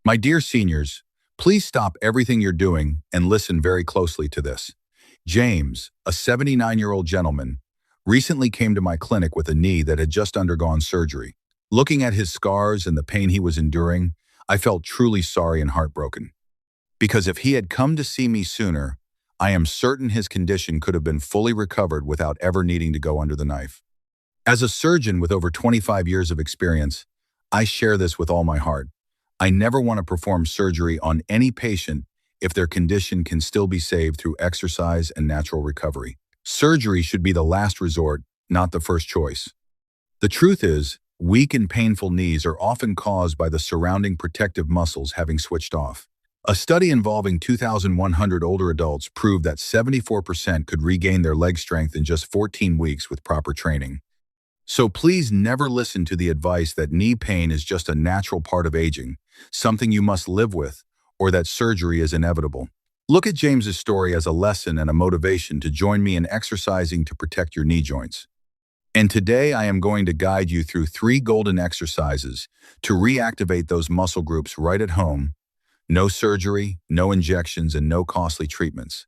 My dear seniors, please stop everything you're doing and listen very closely to this. James, a 79-year-old gentleman, recently came to my clinic with a knee that had just undergone surgery. Looking at his scars and the pain he was enduring, I felt truly sorry and heartbroken. Because if he had come to see me sooner, I am certain his condition could have been fully recovered without ever needing to go under the knife. As a surgeon with over 25 years of experience, I share this with all my heart. I never want to perform surgery on any patient if their condition can still be saved through exercise and natural recovery. Surgery should be the last resort, not the first choice. The truth is, weak and painful knees are often caused by the surrounding protective muscles having switched off. A study involving 2,100 older adults proved that 74% could regain their leg strength in just 14 weeks with proper training. So please never listen to the advice that knee pain is just a natural part of aging, something you must live with, or that surgery is inevitable. Look at James's story as a lesson and a motivation to join me in exercising to protect your knee joints. And today I am going to guide you through 3 golden exercises to reactivate those muscle groups right at home. No surgery, no injections, and no costly treatments.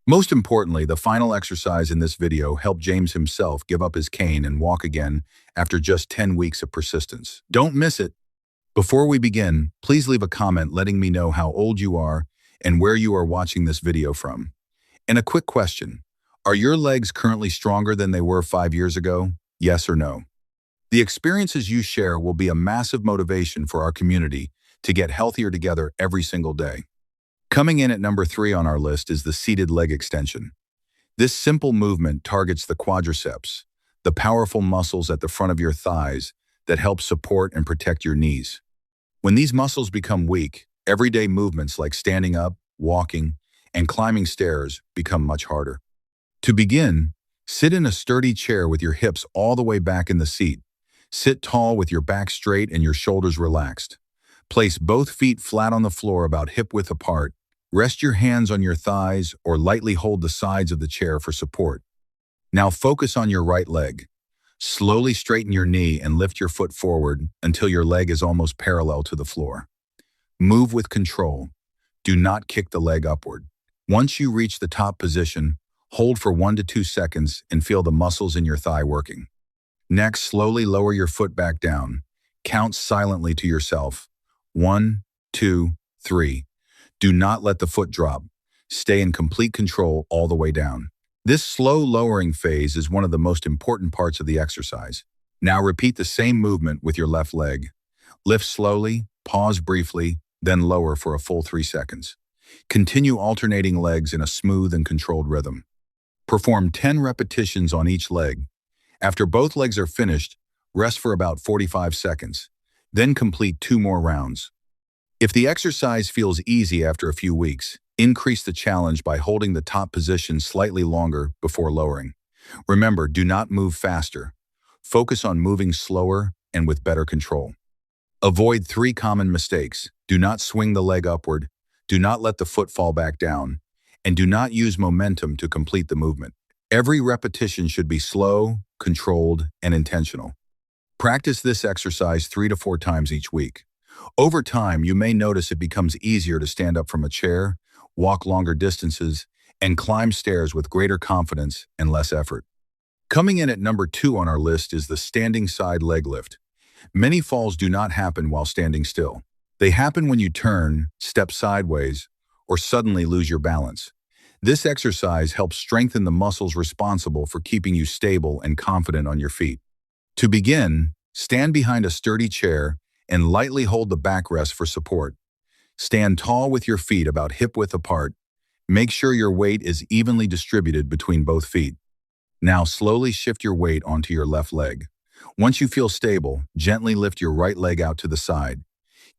Most importantly, the final exercise in this video helped James himself give up his cane and walk again after just 10 weeks of persistence. Don't miss it. Before we begin, please leave a comment letting me know how old you are and where you are watching this video from. And a quick question, are your legs currently stronger than they were 5 years ago? Yes or no? The experiences you share will be a massive motivation for our community to get healthier together every single day. Coming in at number 3 on our list is the seated leg extension. This simple movement targets the quadriceps, the powerful muscles at the front of your thighs that help support and protect your knees. When these muscles become weak, everyday movements like standing up, walking, and climbing stairs become much harder. To begin, sit in a sturdy chair with your hips all the way back in the seat. Sit tall with your back straight and your shoulders relaxed. Place both feet flat on the floor about hip-width apart. Rest your hands on your thighs or lightly hold the sides of the chair for support. Now focus on your right leg. Slowly straighten your knee and lift your foot forward until your leg is almost parallel to the floor. Move with control. Do not kick the leg upward. Once you reach the top position, hold for 1 to 2 seconds and feel the muscles in your thigh working. Next, slowly lower your foot back down. Count silently to yourself. 1, 2, 3. Do not let the foot drop. Stay in complete control all the way down. This slow lowering phase is one of the most important parts of the exercise. Now repeat the same movement with your left leg. Lift slowly, pause briefly, then lower for a full 3 seconds. Continue alternating legs in a smooth and controlled rhythm. Perform 10 repetitions on each leg. After both legs are finished, rest for about 45 seconds. Then complete 2 more rounds. If the exercise feels easy after a few weeks, increase the challenge by holding the top position slightly longer before lowering. Remember, do not move faster. Focus on moving slower and with better control. Avoid 3 common mistakes. Do not swing the leg upward, do not let the foot fall back down, and do not use momentum to complete the movement. Every repetition should be slow, controlled, and intentional. Practice this exercise 3 to 4 times each week. Over time, you may notice it becomes easier to stand up from a chair, walk longer distances, and climb stairs with greater confidence and less effort. Coming in at number 2 on our list is the standing side leg lift. Many falls do not happen while standing still. They happen when you turn, step sideways, or suddenly lose your balance. This exercise helps strengthen the muscles responsible for keeping you stable and confident on your feet. To begin, stand behind a sturdy chair and lightly hold the backrest for support. Stand tall with your feet about hip-width apart. Make sure your weight is evenly distributed between both feet. Now slowly shift your weight onto your left leg. Once you feel stable, gently lift your right leg out to the side.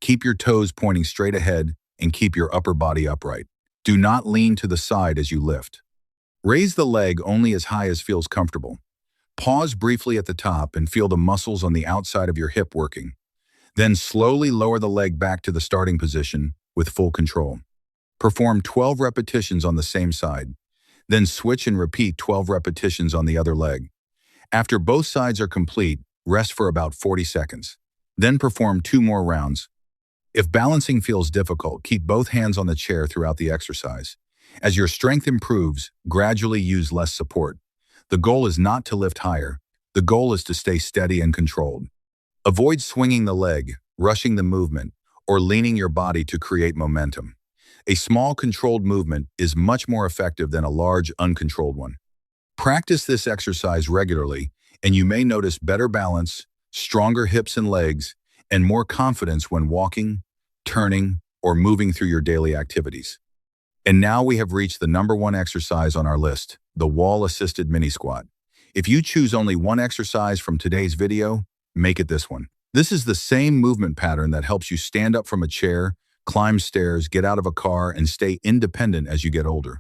Keep your toes pointing straight ahead and keep your upper body upright. Do not lean to the side as you lift. Raise the leg only as high as feels comfortable. Pause briefly at the top and feel the muscles on the outside of your hip working. Then slowly lower the leg back to the starting position with full control. Perform 12 repetitions on the same side. Then switch and repeat 12 repetitions on the other leg. After both sides are complete, rest for about 40 seconds. Then perform 2 more rounds. If balancing feels difficult, keep both hands on the chair throughout the exercise. As your strength improves, gradually use less support. The goal is not to lift higher. The goal is to stay steady and controlled. Avoid swinging the leg, rushing the movement, or leaning your body to create momentum. A small, controlled movement is much more effective than a large, uncontrolled one. Practice this exercise regularly, and you may notice better balance, stronger hips and legs, and more confidence when walking, turning, or moving through your daily activities. And now we have reached the number one exercise on our list, the wall-assisted mini squat. If you choose only one exercise from today's video, make it this one. This is the same movement pattern that helps you stand up from a chair, climb stairs, get out of a car, and stay independent as you get older.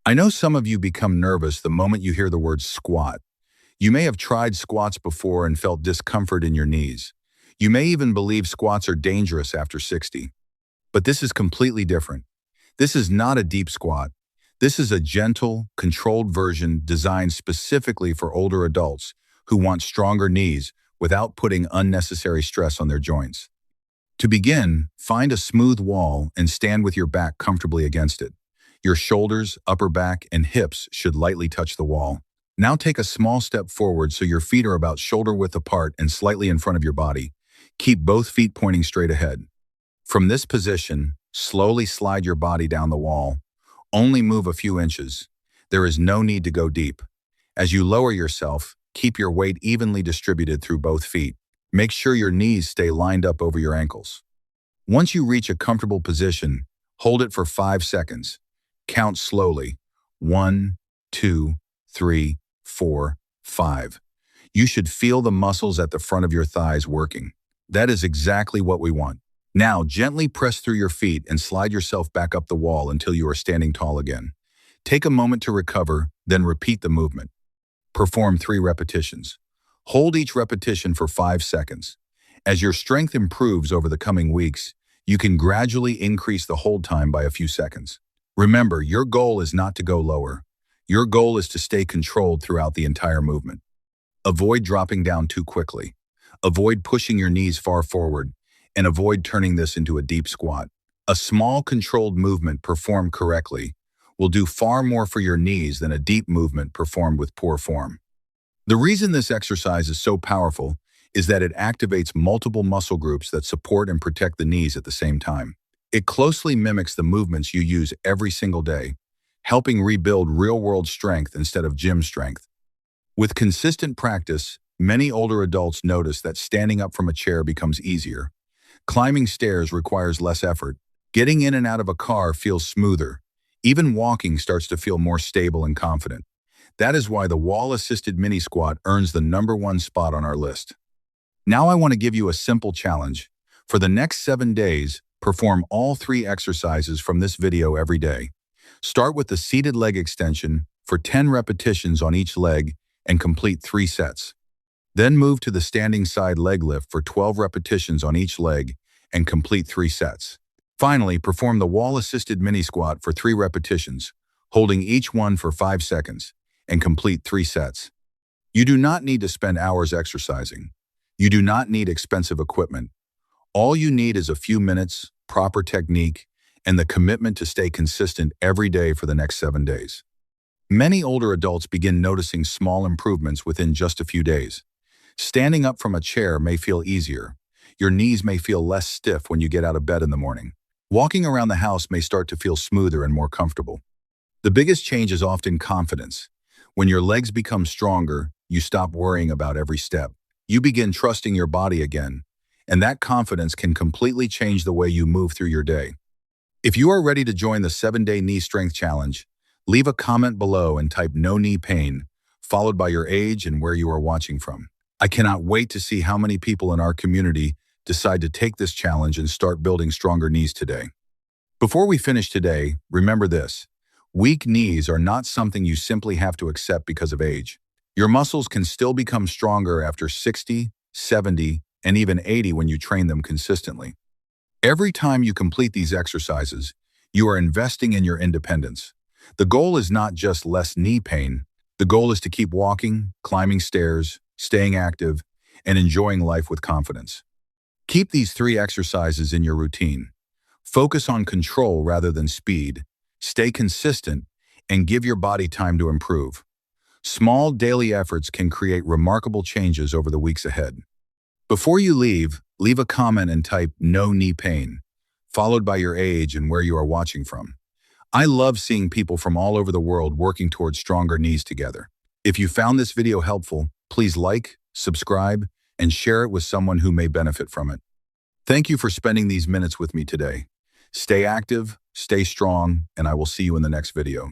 I know some of you become nervous the moment you hear the word squat. You may have tried squats before and felt discomfort in your knees. You may even believe squats are dangerous after 60. But this is completely different. This is not a deep squat. This is a gentle, controlled version designed specifically for older adults who want stronger knees without putting unnecessary stress on their joints. To begin, find a smooth wall and stand with your back comfortably against it. Your shoulders, upper back, and hips should lightly touch the wall. Now take a small step forward so your feet are about shoulder width apart and slightly in front of your body. Keep both feet pointing straight ahead. From this position, slowly slide your body down the wall. Only move a few inches. There is no need to go deep. As you lower yourself, keep your weight evenly distributed through both feet. Make sure your knees stay lined up over your ankles. Once you reach a comfortable position, hold it for 5 seconds. Count slowly. 1, 2, 3, 4, 5. You should feel the muscles at the front of your thighs working. That is exactly what we want. Now, gently press through your feet and slide yourself back up the wall until you are standing tall again. Take a moment to recover, then repeat the movement. Perform 3 repetitions. Hold each repetition for 5 seconds. As your strength improves over the coming weeks, you can gradually increase the hold time by a few seconds. Remember, your goal is not to go lower. Your goal is to stay controlled throughout the entire movement. Avoid dropping down too quickly. Avoid pushing your knees far forward, and avoid turning this into a deep squat. A small, controlled movement performed correctly will do far more for your knees than a deep movement performed with poor form. The reason this exercise is so powerful is that it activates multiple muscle groups that support and protect the knees at the same time. It closely mimics the movements you use every single day, helping rebuild real-world strength instead of gym strength. With consistent practice, many older adults notice that standing up from a chair becomes easier. Climbing stairs requires less effort. Getting in and out of a car feels smoother. Even walking starts to feel more stable and confident. That is why the wall-assisted mini squat earns the number one spot on our list. Now I want to give you a simple challenge. For the next 7 days, perform all 3 exercises from this video every day. Start with the seated leg extension for 10 repetitions on each leg and complete 3 sets. Then move to the standing side leg lift for 12 repetitions on each leg and complete 3 sets. Finally, perform the wall-assisted mini squat for 3 repetitions, holding each one for 5 seconds, and complete 3 sets. You do not need to spend hours exercising. You do not need expensive equipment. All you need is a few minutes, proper technique, and the commitment to stay consistent every day for the next 7 days. Many older adults begin noticing small improvements within just a few days. Standing up from a chair may feel easier. Your knees may feel less stiff when you get out of bed in the morning. Walking around the house may start to feel smoother and more comfortable. The biggest change is often confidence. When your legs become stronger, you stop worrying about every step. You begin trusting your body again, and that confidence can completely change the way you move through your day. If you are ready to join the 7-Day Knee Strength Challenge, leave a comment below and type "no knee pain," followed by your age and where you are watching from. I cannot wait to see how many people in our community decide to take this challenge and start building stronger knees today. Before we finish today, remember this: weak knees are not something you simply have to accept because of age. Your muscles can still become stronger after 60, 70, and even 80 when you train them consistently. Every time you complete these exercises, you are investing in your independence. The goal is not just less knee pain. The goal is to keep walking, climbing stairs, staying active, and enjoying life with confidence. Keep these 3 exercises in your routine. Focus on control rather than speed, stay consistent, and give your body time to improve. Small daily efforts can create remarkable changes over the weeks ahead. Before you leave a comment and type "no knee pain," followed by your age and where you are watching from. I love seeing people from all over the world working towards stronger knees together. If you found this video helpful, please like, subscribe, and share it with someone who may benefit from it. Thank you for spending these minutes with me today. Stay active, stay strong, and I will see you in the next video.